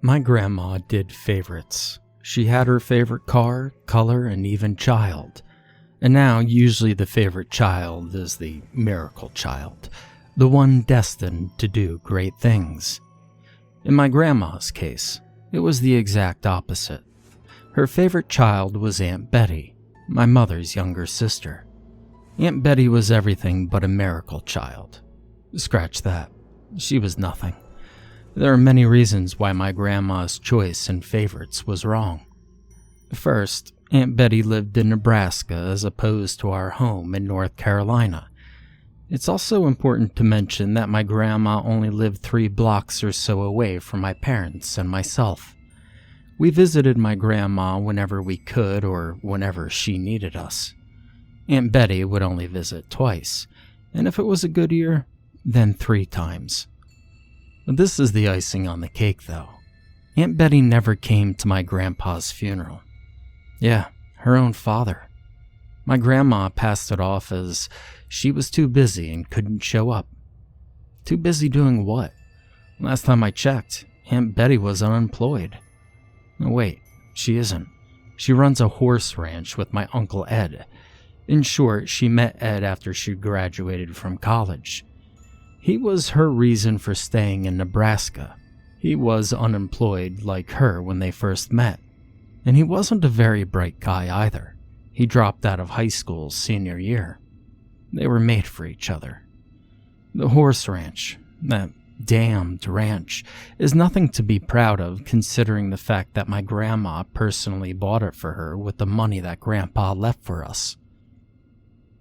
My grandma did favorites. She had her favorite car, color, and even child. And now, usually the favorite child is the miracle child, the one destined to do great things. In my grandma's case, it was the exact opposite. Her favorite child was Aunt Betty, my mother's younger sister. Aunt Betty was everything but a miracle child. Scratch that. She was nothing. There are many reasons why my grandma's choice in favorites was wrong. First, Aunt Betty lived in Nebraska as opposed to our home in North Carolina. It's also important to mention that my grandma only lived 3 blocks or so away from my parents and myself. We visited my grandma whenever we could or whenever she needed us. Aunt Betty would only visit twice, and if it was a good year, then 3 times. This is the icing on the cake, though. Aunt Betty never came to my grandpa's funeral. Yeah, her own father. My grandma passed it off as she was too busy and couldn't show up. Too busy doing what? Last time I checked, Aunt Betty was unemployed. No, wait, she isn't. She runs a horse ranch with my Uncle Ed. In short, she met Ed after she graduated from college. He was her reason for staying in Nebraska. He was unemployed like her when they first met. And he wasn't a very bright guy either. He dropped out of high school senior year. They were made for each other. The horse ranch, that damned ranch, is nothing to be proud of considering the fact that my grandma personally bought it for her with the money that Grandpa left for us.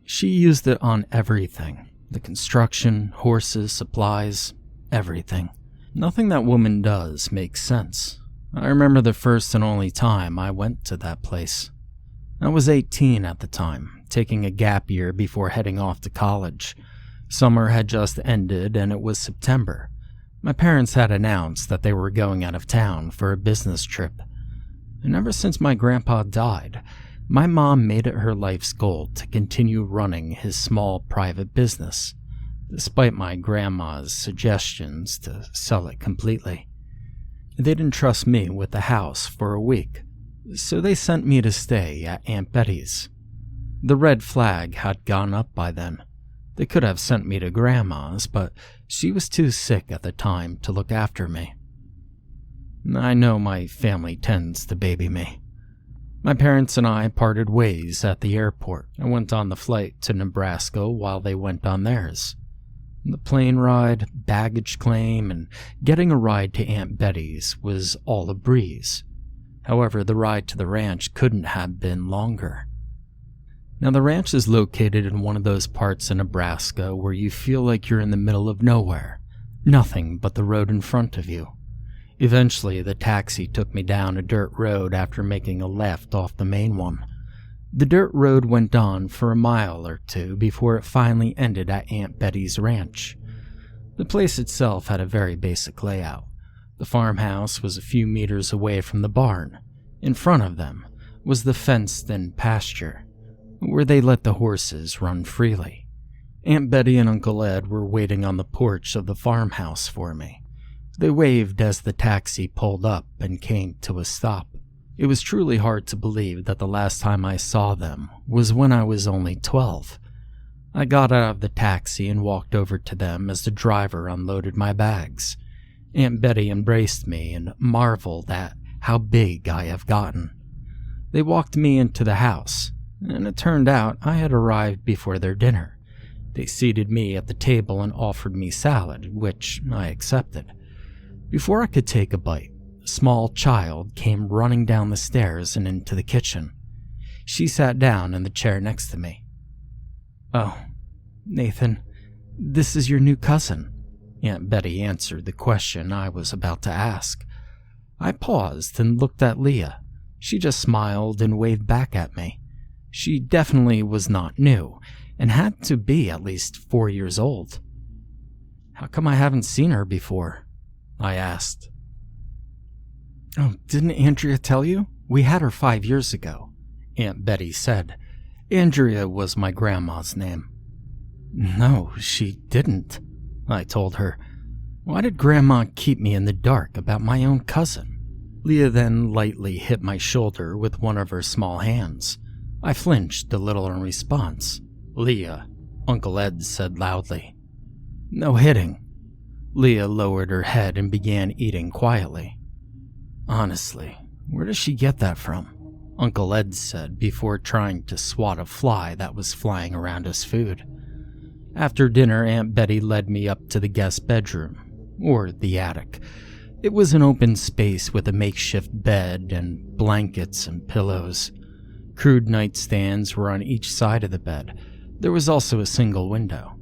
She used it on everything. The construction, horses, supplies, everything. Nothing that woman does makes sense. I remember the first and only time I went to that place. I was 18 at the time, taking a gap year before heading off to college. Summer had just ended and it was September. My parents had announced that they were going out of town for a business trip. And ever since my grandpa died, my mom made it her life's goal to continue running his small private business, despite my grandma's suggestions to sell it completely. They didn't trust me with the house for a week, so they sent me to stay at Aunt Betty's. The red flag had gone up by then. They could have sent me to Grandma's, but she was too sick at the time to look after me. I know my family tends to baby me. My parents and I parted ways at the airport. I went on the flight to Nebraska while they went on theirs. The plane ride, baggage claim, and getting a ride to Aunt Betty's was all a breeze. However, the ride to the ranch couldn't have been longer. Now, the ranch is located in one of those parts of Nebraska where you feel like you're in the middle of nowhere. Nothing but the road in front of you. Eventually, the taxi took me down a dirt road after making a left off the main one. The dirt road went on for a mile or two before it finally ended at Aunt Betty's ranch. The place itself had a very basic layout. The farmhouse was a few meters away from the barn. In front of them was the fenced-in pasture, where they let the horses run freely. Aunt Betty and Uncle Ed were waiting on the porch of the farmhouse for me. They waved as the taxi pulled up and came to a stop. It was truly hard to believe that the last time I saw them was when I was only 12. I got out of the taxi and walked over to them as the driver unloaded my bags. Aunt Betty embraced me and marveled at how big I have gotten. They walked me into the house, and it turned out I had arrived before their dinner. They seated me at the table and offered me salad, which I accepted. Before I could take a bite, a small child came running down the stairs and into the kitchen. She sat down in the chair next to me. "Oh, Nathan, this is your new cousin," Aunt Betty answered the question I was about to ask. I paused and looked at Leah. She just smiled and waved back at me. She definitely was not new, and had to be at least 4 years old. "How come I haven't seen her before?" I asked. "Oh, didn't Andrea tell you? We had her 5 years ago," Aunt Betty said. Andrea was my grandma's name. "No, she didn't," I told her. "Why did Grandma keep me in the dark about my own cousin?" Leah then lightly hit my shoulder with one of her small hands. I flinched a little in response. "Leah," Uncle Ed said loudly. "No hitting." Leah lowered her head and began eating quietly. "Honestly, where does she get that from?" Uncle Ed said before trying to swat a fly that was flying around his food. After dinner, Aunt Betty led me up to the guest bedroom, or the attic. It was an open space with a makeshift bed and blankets and pillows. Crude nightstands were on each side of the bed. There was also a single window.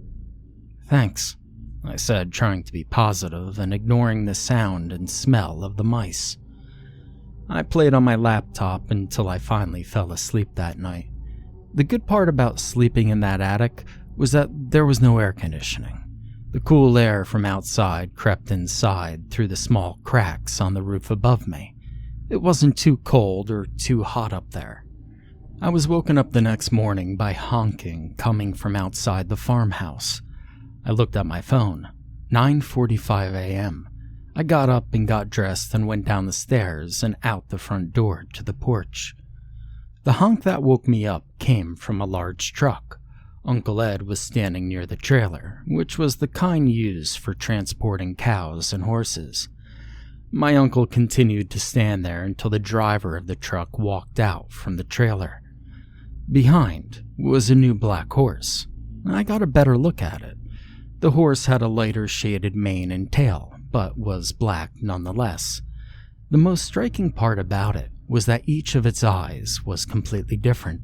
"Thanks," I said, trying to be positive and ignoring the sound and smell of the mice. I played on my laptop until I finally fell asleep that night. The good part about sleeping in that attic was that there was no air conditioning. The cool air from outside crept inside through the small cracks on the roof above me. It wasn't too cold or too hot up there. I was woken up the next morning by honking coming from outside the farmhouse. I looked at my phone. 9:45 a.m. I got up and got dressed and went down the stairs and out the front door to the porch. The honk that woke me up came from a large truck. Uncle Ed was standing near the trailer, which was the kind used for transporting cows and horses. My uncle continued to stand there until the driver of the truck walked out from the trailer. Behind was a new black horse. I got a better look at it. The horse had a lighter shaded mane and tail, but was black nonetheless. The most striking part about it was that each of its eyes was completely different.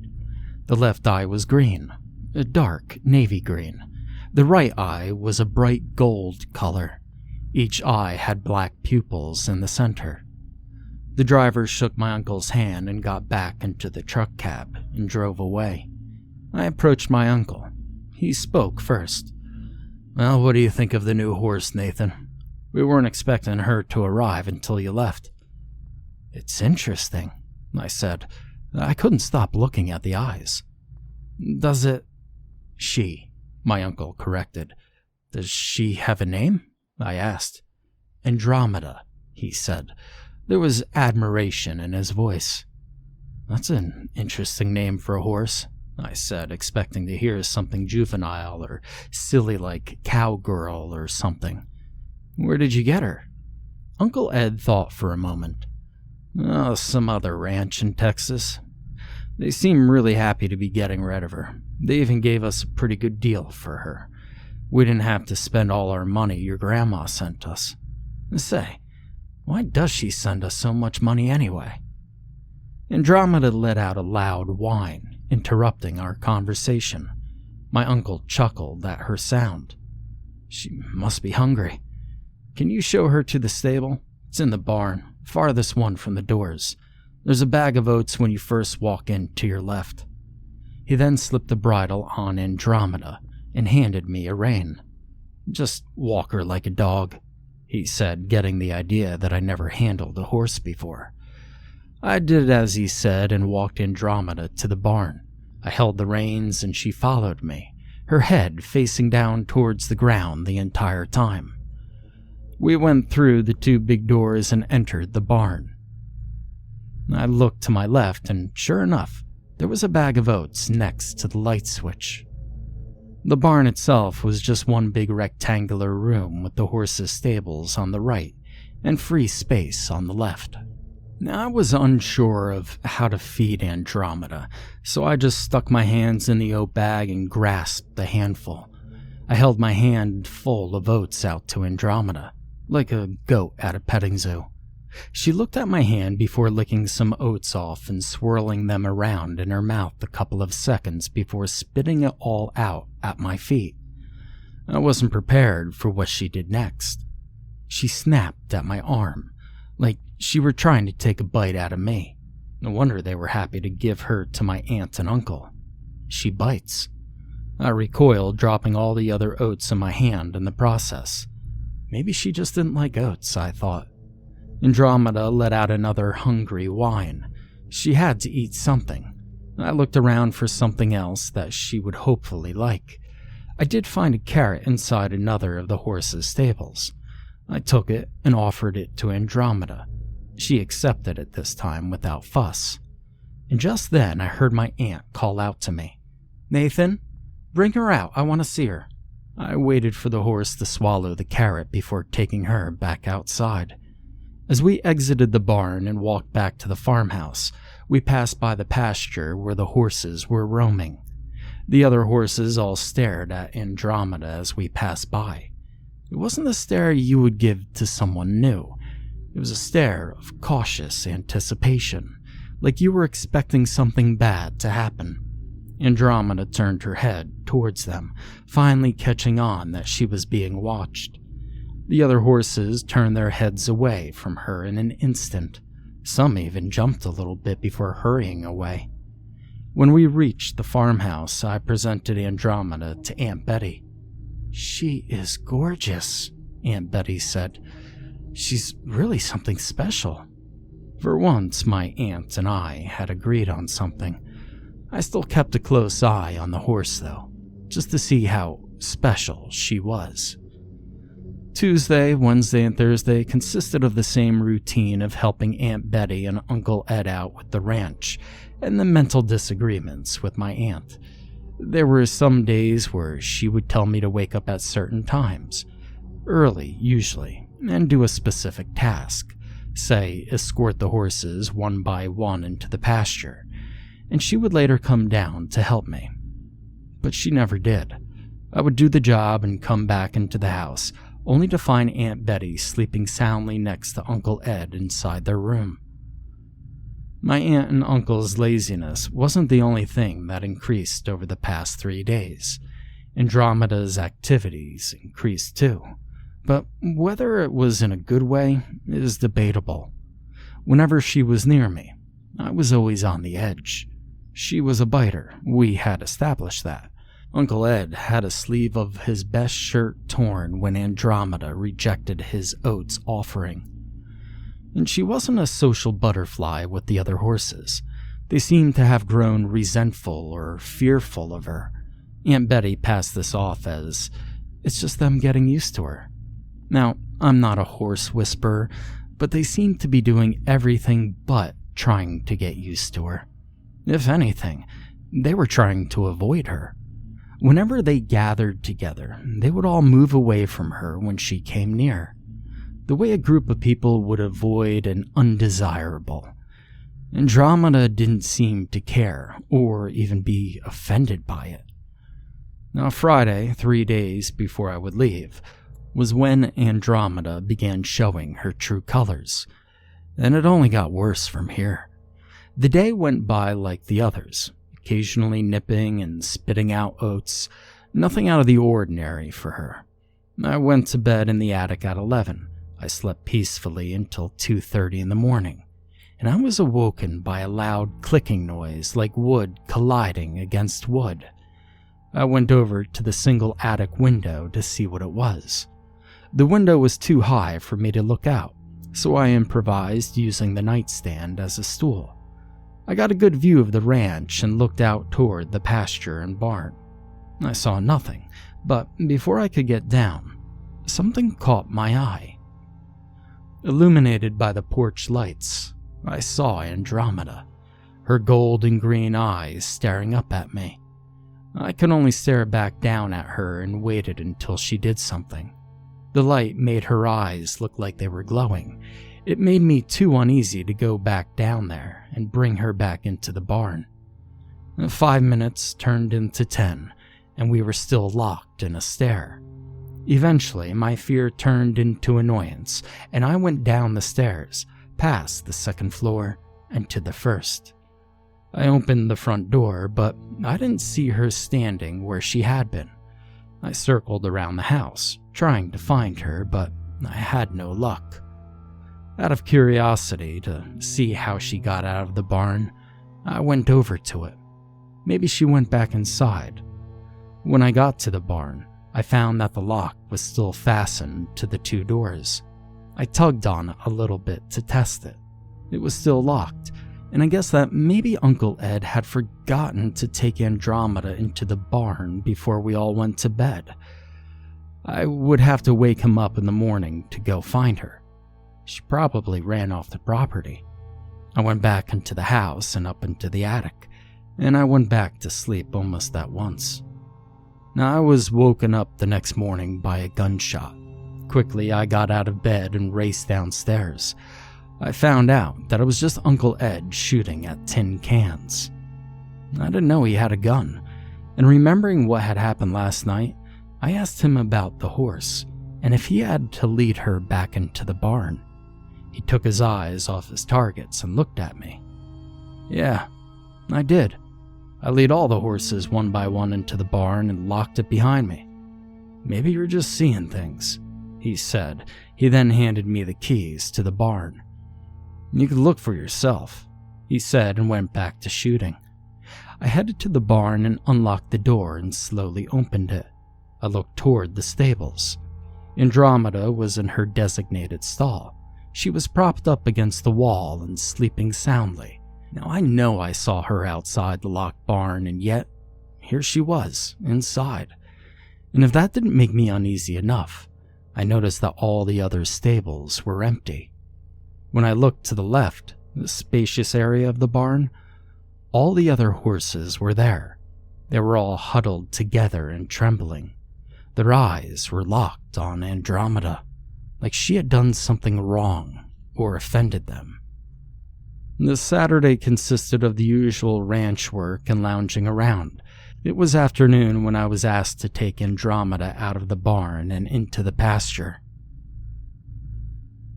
The left eye was green, a dark navy green. The right eye was a bright gold color. Each eye had black pupils in the center. The driver shook my uncle's hand and got back into the truck cab and drove away. I approached my uncle. He spoke first. "Well, what do you think of the new horse, Nathan? We weren't expecting her to arrive until you left." "It's interesting," I said. I couldn't stop looking at the eyes. "Does it—" "She," my uncle corrected. "Does she have a name?" I asked. "Andromeda," he said. There was admiration in his voice. "That's an interesting name for a horse," I said, expecting to hear something juvenile or silly like cowgirl or something. "Where did you get her?" Uncle Ed thought for a moment. "Oh, some other ranch in Texas. They seem really happy to be getting rid of her. They even gave us a pretty good deal for her. We didn't have to spend all our money your grandma sent us. Say, why does she send us so much money anyway?" Andromeda let out a loud whine, interrupting our conversation. My uncle chuckled at her sound. "She must be hungry. Can you show her to the stable? It's in the barn, farthest one from the doors. There's a bag of oats when you first walk in to your left." He then slipped the bridle on Andromeda and handed me a rein. "Just walk her like a dog," he said, getting the idea that I never handled a horse before. I did as he said and walked Andromeda to the barn. I held the reins and she followed me, her head facing down towards the ground the entire time. We went through the two big doors and entered the barn. I looked to my left and sure enough, there was a bag of oats next to the light switch. The barn itself was just one big rectangular room with the horses' stables on the right and free space on the left. Now, I was unsure of how to feed Andromeda, so I just stuck my hands in the oat bag and grasped the handful. I held my hand full of oats out to Andromeda, like a goat at a petting zoo. She looked at my hand before licking some oats off and swirling them around in her mouth a couple of seconds before spitting it all out at my feet. I wasn't prepared for what she did next. She snapped at my arm, like she were trying to take a bite out of me. No wonder they were happy to give her to my aunt and uncle. She bites. I recoiled, dropping all the other oats in my hand in the process. Maybe she just didn't like oats, I thought. Andromeda let out another hungry whine. She had to eat something. I looked around for something else that she would hopefully like. I did find a carrot inside another of the horses' stables. I took it and offered it to Andromeda. She accepted it this time without fuss. And just then I heard my aunt call out to me, "Nathan, bring her out, I want to see her." I waited for the horse to swallow the carrot before taking her back outside. As we exited the barn and walked back to the farmhouse, we passed by the pasture where the horses were roaming. The other horses all stared at Andromeda as we passed by. It wasn't the stare you would give to someone new. It was a stare of cautious anticipation, like you were expecting something bad to happen. Andromeda turned her head towards them, finally catching on that she was being watched. The other horses turned their heads away from her in an instant. Some even jumped a little bit before hurrying away. When we reached the farmhouse, I presented Andromeda to Aunt Betty. "She is gorgeous," Aunt Betty said. "She's really something special." For once, my aunt and I had agreed on something. I still kept a close eye on the horse, though, just to see how special she was. Tuesday, Wednesday, and Thursday consisted of the same routine of helping Aunt Betty and Uncle Ed out with the ranch, and the mental disagreements with my aunt. There were some days where she would tell me to wake up at certain times, early usually, and do a specific task, say escort the horses one by one into the pasture, and she would later come down to help me. But she never did. I would do the job and come back into the house, only to find Aunt Betty sleeping soundly next to Uncle Ed inside their room. My aunt and uncle's laziness wasn't the only thing that increased over the past 3 days. Andromeda's activities increased too, but whether it was in a good way is debatable. Whenever she was near me, I was always on the edge. She was a biter, we had established that. Uncle Ed had a sleeve of his best shirt torn when Andromeda rejected his oats offering. And she wasn't a social butterfly with the other horses. They seemed to have grown resentful or fearful of her. Aunt Betty passed this off as, "It's just them getting used to her." Now, I'm not a horse whisperer, but they seemed to be doing everything but trying to get used to her. If anything, they were trying to avoid her. Whenever they gathered together, they would all move away from her when she came near, the way a group of people would avoid an undesirable. Andromeda didn't seem to care, or even be offended by it. Now, Friday, 3 days before I would leave, was when Andromeda began showing her true colors, and it only got worse from here. The day went by like the others, occasionally nipping and spitting out oats, nothing out of the ordinary for her. I went to bed in the attic at 11. I slept peacefully until 2:30 in the morning, and I was awoken by a loud clicking noise like wood colliding against wood. I went over to the single attic window to see what it was. The window was too high for me to look out, so I improvised using the nightstand as a stool. I got a good view of the ranch and looked out toward the pasture and barn. I saw nothing, but before I could get down, something caught my eye. Illuminated by the porch lights, I saw Andromeda, her gold and green eyes staring up at me. I could only stare back down at her and waited until she did something. The light made her eyes look like they were glowing. It made me too uneasy to go back down there and bring her back into the barn. 5 minutes turned into 10, and we were still locked in a stare. Eventually, my fear turned into annoyance, and I went down the stairs, past the second floor, and to the first. I opened the front door, but I didn't see her standing where she had been. I circled around the house, trying to find her, but I had no luck. Out of curiosity to see how she got out of the barn, I went over to it. Maybe she went back inside. When I got to the barn, I found that the lock was still fastened to the 2 doors. I tugged on it a little bit to test it. It was still locked, and I guess that maybe Uncle Ed had forgotten to take Andromeda into the barn before we all went to bed. I would have to wake him up in the morning to go find her. She probably ran off the property. I went back into the house and up into the attic, and I went back to sleep almost at once. Now, I was woken up the next morning by a gunshot. Quickly, I got out of bed and raced downstairs. I found out that it was just Uncle Ed shooting at tin cans. I didn't know he had a gun, and remembering what had happened last night, I asked him about the horse and if he had to lead her back into the barn. He took his eyes off his targets and looked at me. Yeah, I did. I lead all the horses one by one into the barn and locked it behind me. Maybe you're just seeing things, he said. He then handed me the keys to the barn. You can look for yourself, he said, and went back to shooting. I headed to the barn and unlocked the door and slowly opened it. I looked toward the stables. Andromeda was in her designated stall. She was propped up against the wall and sleeping soundly. Now, I know I saw her outside the locked barn, and yet here she was, inside. And if that didn't make me uneasy enough, I noticed that all the other stables were empty. When I looked to the left, the spacious area of the barn, all the other horses were there. They were all huddled together and trembling. Their eyes were locked on Andromeda, like she had done something wrong or offended them. The Saturday consisted of the usual ranch work and lounging around. It was afternoon when I was asked to take Andromeda out of the barn and into the pasture.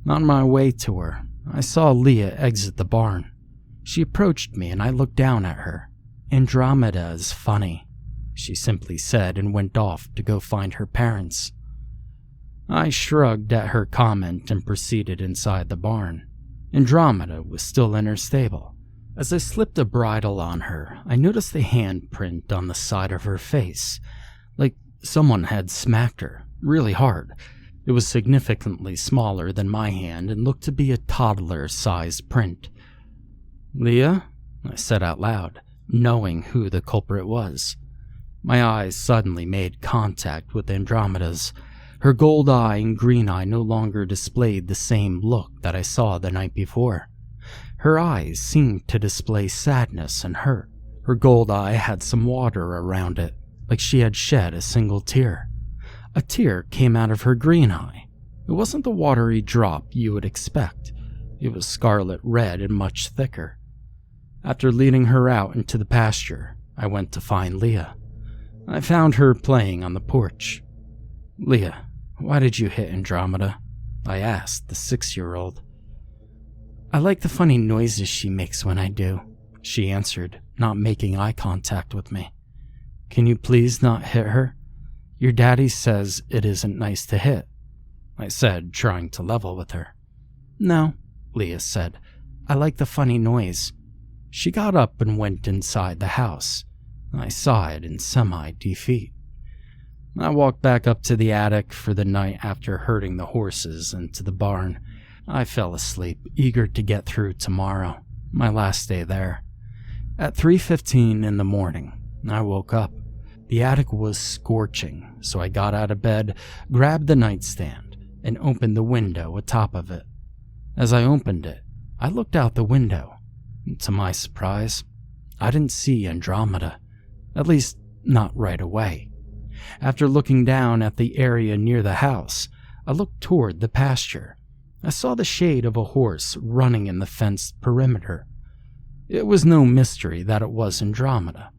On my way to her, I saw Leah exit the barn. She approached me and I looked down at her. Andromeda is funny, she simply said, and went off to go find her parents. I shrugged at her comment and proceeded inside the barn. Andromeda was still in her stable. As I slipped a bridle on her, I noticed a handprint on the side of her face, like someone had smacked her, really hard. It was significantly smaller than my hand and looked to be a toddler-sized print. Leah? I said out loud, knowing who the culprit was. My eyes suddenly made contact with Andromeda's. Her gold eye and green eye no longer displayed the same look that I saw the night before. Her eyes seemed to display sadness and hurt. Her gold eye had some water around it, like she had shed a single tear. A tear came out of her green eye. It wasn't the watery drop you would expect. It was scarlet red and much thicker. After leading her out into the pasture, I went to find Leah. I found her playing on the porch. Leah, why did you hit Andromeda? I asked the 6-year-old. I like the funny noises she makes when I do, she answered, not making eye contact with me. Can you please not hit her? Your daddy says it isn't nice to hit, I said, trying to level with her. No, Leah said. I like the funny noise. She got up and went inside the house. I sighed in semi-defeat. I walked back up to the attic for the night after herding the horses into the barn. I fell asleep, eager to get through tomorrow, my last day there. At 3:15 in the morning, I woke up. The attic was scorching, so I got out of bed, grabbed the nightstand, and opened the window atop of it. As I opened it, I looked out the window. To my surprise, I didn't see Andromeda, at least not right away. After looking down at the area near the house, I looked toward the pasture. I saw the shade of a horse running in the fenced perimeter. It was no mystery that it was Andromeda.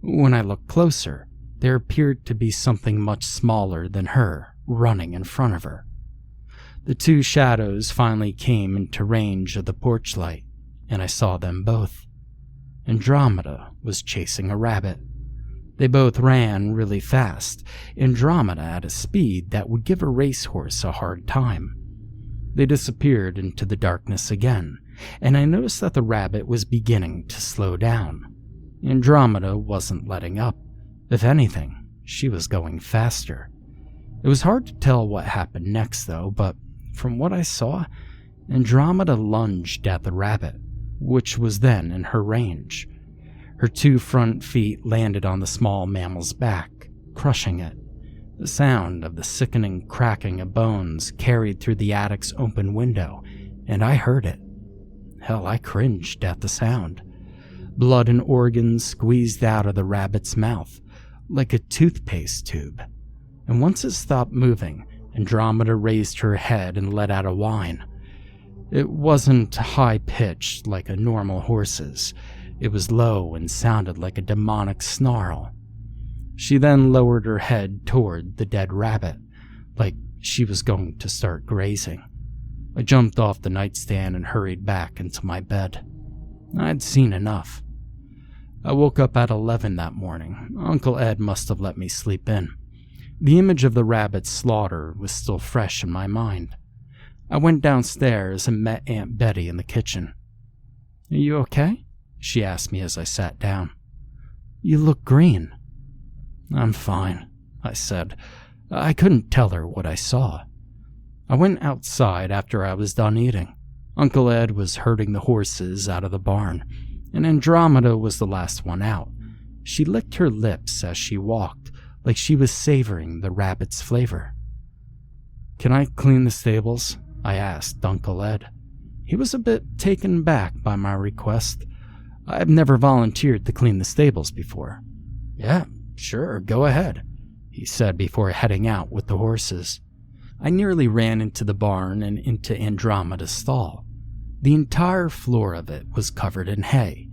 When I looked closer, there appeared to be something much smaller than her running in front of her. The two shadows finally came into range of the porch light, and I saw them both. Andromeda was chasing a rabbit. They both ran really fast, Andromeda at a speed that would give a racehorse a hard time. They disappeared into the darkness again, and I noticed that the rabbit was beginning to slow down. Andromeda wasn't letting up. If anything, she was going faster. It was hard to tell what happened next, though, but from what I saw, Andromeda lunged at the rabbit, which was then in her range. Her two front feet landed on the small mammal's back, crushing it. The sound of the sickening cracking of bones carried through the attic's open window and I heard it. Hell, I cringed at the sound. Blood and organs squeezed out of the rabbit's mouth, like a toothpaste tube. And once it stopped moving, Andromeda raised her head and let out a whine. It wasn't high-pitched like a normal horse's. It was low and sounded like a demonic snarl. She then lowered her head toward the dead rabbit, like she was going to start grazing. I jumped off the nightstand and hurried back into my bed. I'd seen enough. I woke up at 11 that morning. Uncle Ed must have let me sleep in. The image of the rabbit's slaughter was still fresh in my mind. I went downstairs and met Aunt Betty in the kitchen. "Are you okay?" she asked me as I sat down. "You look green." "I'm fine," I said. I couldn't tell her what I saw. I went outside after I was done eating. Uncle Ed was herding the horses out of the barn, and Andromeda was the last one out. She licked her lips as she walked, like she was savoring the rabbit's flavor. "Can I clean the stables?" I asked Uncle Ed. He was a bit taken back by my request. I've never volunteered to clean the stables before. "Yeah, sure, go ahead," he said before heading out with the horses. I nearly ran into the barn and into Andromeda's stall. The entire floor of it was covered in hay.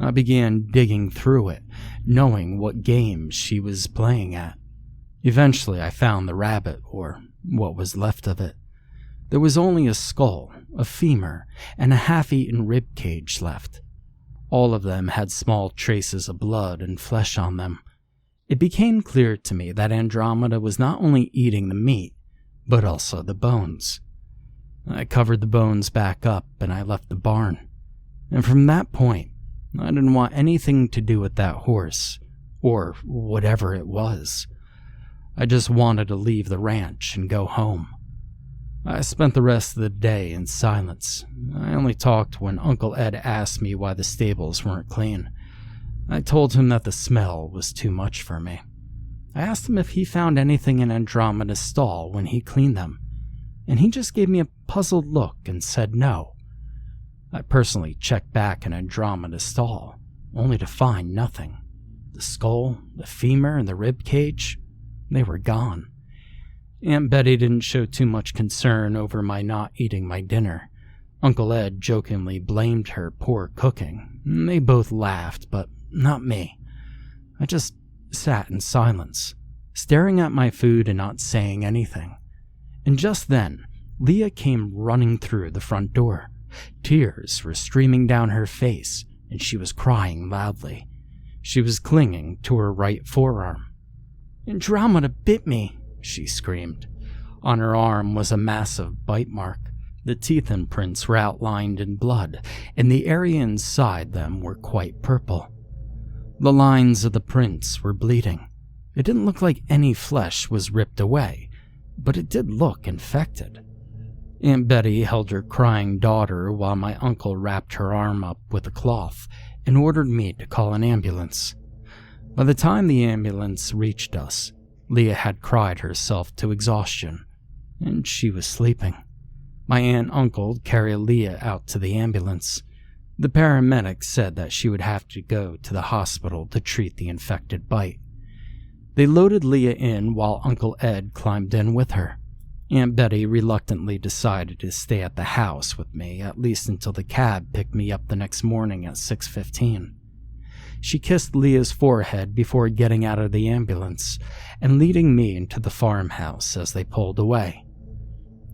I began digging through it, knowing what games she was playing at. Eventually, I found the rabbit, or what was left of it. There was only a skull, a femur, and a half-eaten rib cage left. All of them had small traces of blood and flesh on them. It became clear to me that Andromeda was not only eating the meat, but also the bones. I covered the bones back up and I left the barn. And from that point, I didn't want anything to do with that horse, or whatever it was. I just wanted to leave the ranch and go home. I spent the rest of the day in silence. I only talked when Uncle Ed asked me why the stables weren't clean. I told him that the smell was too much for me. I asked him if he found anything in Andromeda's stall when he cleaned them, and he just gave me a puzzled look and said no. I personally checked back in Andromeda's stall, only to find nothing. The skull, the femur, and the rib cage, they were gone. Aunt Betty didn't show too much concern over my not eating my dinner. Uncle Ed jokingly blamed her poor cooking. They both laughed, but not me. I just sat in silence, staring at my food and not saying anything. And just then, Leah came running through the front door. Tears were streaming down her face, and she was crying loudly. She was clinging to her right forearm. "Andromeda bit me," she screamed. On her arm was a massive bite mark. The teeth imprints were outlined in blood, and the area inside them were quite purple. The lines of the prints were bleeding. It didn't look like any flesh was ripped away, but it did look infected. Aunt Betty held her crying daughter while my uncle wrapped her arm up with a cloth and ordered me to call an ambulance. By the time the ambulance reached us, Leah had cried herself to exhaustion, and she was sleeping. My aunt and uncle carried Leah out to the ambulance. The paramedics said that she would have to go to the hospital to treat the infected bite. They loaded Leah in while Uncle Ed climbed in with her. Aunt Betty reluctantly decided to stay at the house with me, at least until the cab picked me up the next morning at 6:15. She kissed Leah's forehead before getting out of the ambulance and leading me into the farmhouse as they pulled away.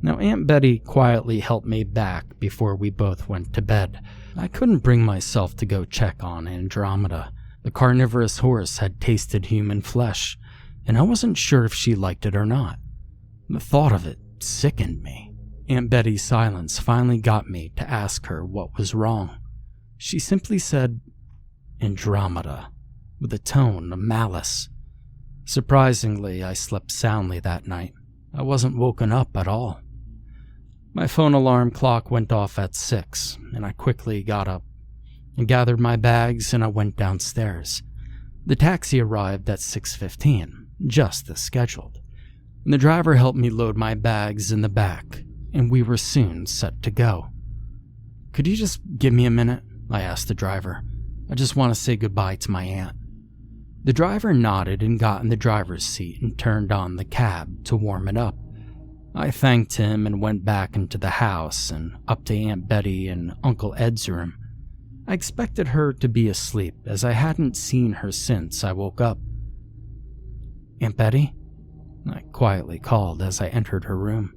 Now, Aunt Betty quietly helped me back before we both went to bed. I couldn't bring myself to go check on Andromeda. The carnivorous horse had tasted human flesh, and I wasn't sure if she liked it or not. The thought of it sickened me. Aunt Betty's silence finally got me to ask her what was wrong. She simply said, "Andromeda," with a tone of malice. Surprisingly, I slept soundly that night. I wasn't woken up at all. My phone alarm clock went off at 6, and I quickly got up and gathered my bags, and I went downstairs. The taxi arrived at 6:15, just as scheduled. The driver helped me load my bags in the back, and we were soon set to go. Could you just give me a minute? I asked the driver. I just want to say goodbye to my aunt. The driver nodded and got in the driver's seat and turned on the cab to warm it up. I thanked him and went back into the house and up to Aunt Betty and Uncle Ed's room. I expected her to be asleep, as I hadn't seen her since I woke up. "Aunt Betty?" I quietly called as I entered her room.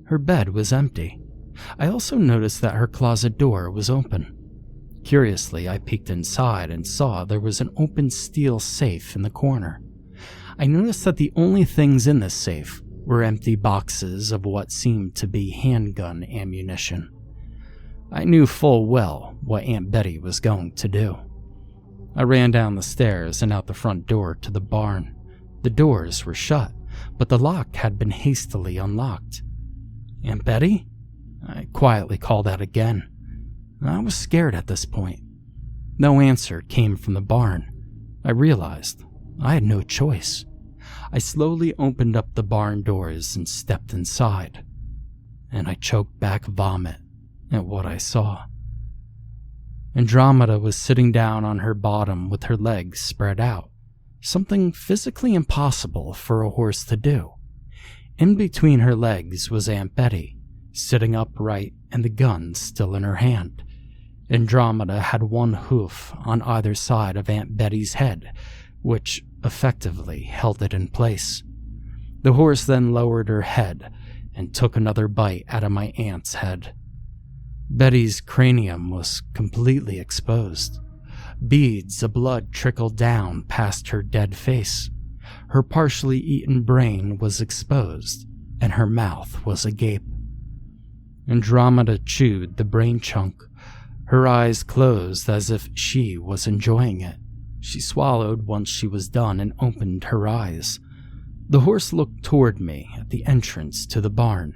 Her bed was empty. I also noticed that her closet door was open. Curiously, I peeked inside and saw there was an open steel safe in the corner. I noticed that the only things in this safe were empty boxes of what seemed to be handgun ammunition. I knew full well what Aunt Betty was going to do. I ran down the stairs and out the front door to the barn. The doors were shut, but the lock had been hastily unlocked. "Aunt Betty?" I quietly called out again. I was scared at this point. No answer came from the barn. I realized I had no choice. I slowly opened up the barn doors and stepped inside, and I choked back vomit at what I saw. Andromeda was sitting down on her bottom with her legs spread out, something physically impossible for a horse to do. In between her legs was Aunt Betty, sitting upright and the gun still in her hand. Andromeda had one hoof on either side of Aunt Betty's head, which effectively held it in place. The horse then lowered her head and took another bite out of my aunt's head. Betty's cranium was completely exposed. Beads of blood trickled down past her dead face. Her partially eaten brain was exposed, and her mouth was agape. Andromeda chewed the brain chunk. Her eyes closed as if she was enjoying it. She swallowed once she was done and opened her eyes. The horse looked toward me at the entrance to the barn.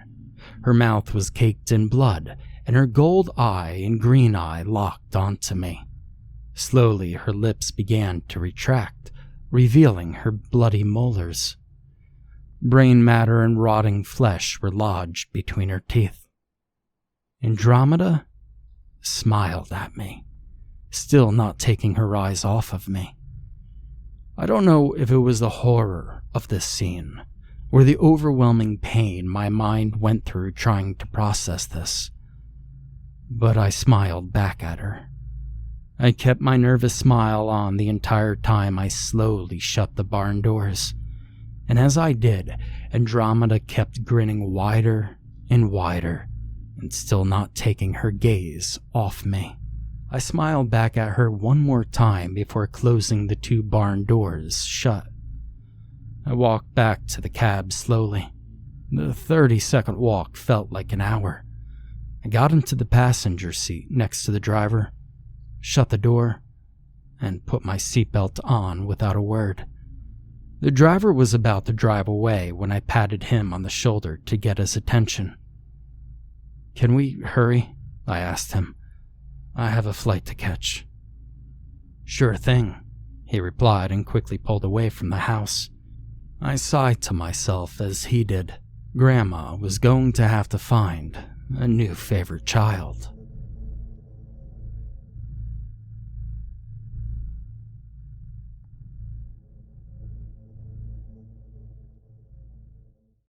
Her mouth was caked in blood, and her gold eye and green eye locked onto me. Slowly, her lips began to retract, revealing her bloody molars. Brain matter and rotting flesh were lodged between her teeth. Andromeda smiled at me, still not taking her eyes off of me. I don't know if it was the horror of this scene, or the overwhelming pain my mind went through trying to process this, but I smiled back at her. I kept my nervous smile on the entire time I slowly shut the barn doors, and as I did, Andromeda kept grinning wider and wider, and still not taking her gaze off me. I smiled back at her one more time before closing the two barn doors shut. I walked back to the cab slowly. The 30-second walk felt like an hour. I got into the passenger seat next to the driver, shut the door, and put my seatbelt on without a word. The driver was about to drive away when I patted him on the shoulder to get his attention. "Can we hurry?" I asked him. "I have a flight to catch." "Sure thing," he replied and quickly pulled away from the house. I sighed to myself as he did. Grandma was going to have to find a new favorite child.